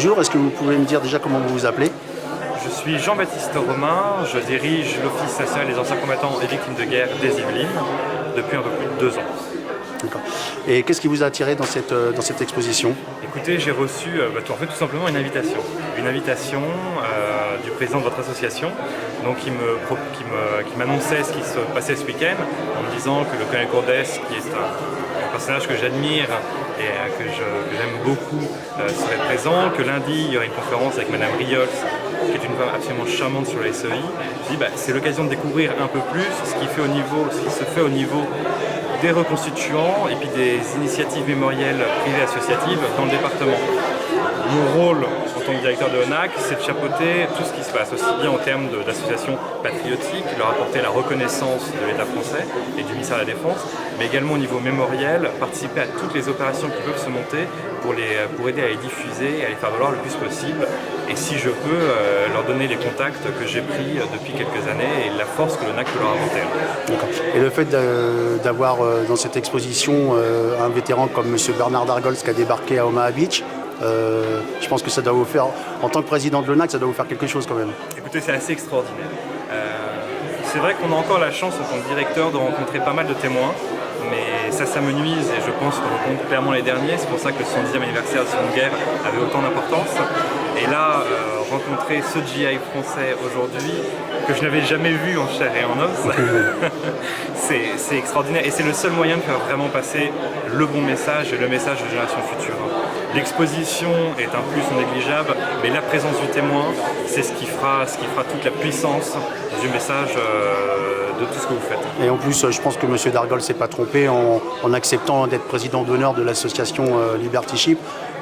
Bonjour, est-ce que vous pouvez me dire déjà comment vous vous appelez? Je suis Jean-Baptiste Romain, je dirige l'Office national des anciens combattants et victimes de guerre des Yvelines depuis un peu plus de 2 ans. D'accord. Et qu'est-ce qui vous a attiré dans cette exposition? Écoutez, j'ai reçu en fait, tout simplement une invitation. Une invitation du président de votre association, donc qui m'annonçait ce qui se passait ce week-end, en me disant que le colonel Courdès, qui est un personnage que j'admire et que j'aime beaucoup, serait présent, que lundi il y aurait une conférence avec Madame Riols, qui est une femme absolument charmante sur la SEI. Je dis c'est l'occasion de découvrir un peu plus ce qui se fait au niveau des reconstituants et puis des initiatives mémorielles privées associatives dans le département. Mon rôle en tant que directeur de l'ONAC, c'est de chapeauter tout ce qui se passe, aussi bien en termes d'associations patriotiques, leur apporter la reconnaissance de l'État français et du ministère de la Défense, mais également au niveau mémoriel, participer à toutes les opérations qui peuvent se monter pour aider à les diffuser et à les faire valoir le plus possible. Et si je peux, leur donner les contacts que j'ai pris depuis quelques années et la force que l'ONAC peut leur apporter. D'accord. Et le fait d'avoir dans cette exposition un vétéran comme M. Bernard Dargols qui a débarqué à Omaha Beach, je pense que ça doit vous faire, en tant que président de l'ONAC, ça doit vous faire quelque chose quand même. Écoutez, c'est assez extraordinaire. C'est vrai qu'on a encore la chance en tant que directeur de rencontrer pas mal de témoins, mais ça s'amenuise et je pense qu'on rencontre clairement les derniers. C'est pour ça que le 70e anniversaire de la Seconde Guerre avait autant d'importance. Et là, rencontrer ce GI français aujourd'hui, que je n'avais jamais vu en chair et en os, c'est extraordinaire. Et c'est le seul moyen de faire vraiment passer le bon message et le message de générations futures. L'exposition est un plus non négligeable, mais la présence du témoin, c'est ce qui fera toute la puissance du message de tout ce que vous faites. Et en plus, je pense que M. Dargols ne s'est pas trompé en acceptant d'être président d'honneur de l'association Liberty Ship.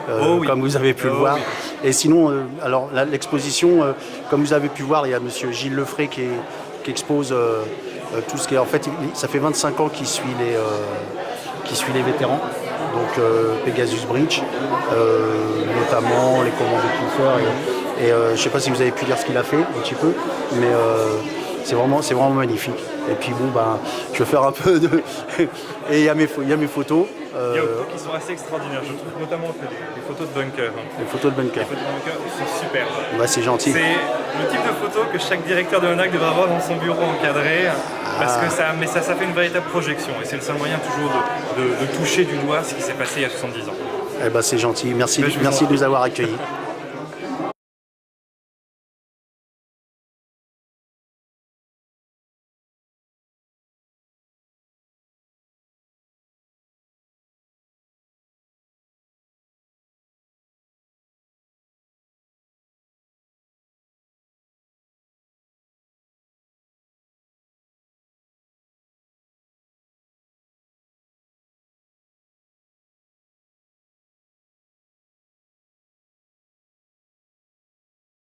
Oui. Comme vous avez pu le voir. Oui. Et sinon, alors l'exposition, comme vous avez pu voir, il y a M. Gilles Lefray qui expose tout ce qui est... En fait, ça fait 25 ans qu'il suit les vétérans, donc Pegasus Bridge, notamment les commandes de Clifford. Et je ne sais pas si vous avez pu lire ce qu'il a fait un petit peu, mais c'est vraiment magnifique. Et puis bon, je vais faire un peu de... Et il y a mes photos. Il y a photos qui sont assez extraordinaires, je trouve notamment que les photos de bunker. Les photos de bunker. Les photos de bunker sont superbes. C'est gentil. C'est le type de photo que chaque directeur de l'ONAC devrait avoir dans son bureau encadré, parce que ça fait une véritable projection et c'est le seul moyen toujours de toucher du doigt ce qui s'est passé il y a 70 ans. C'est gentil, merci de nous avoir accueillis.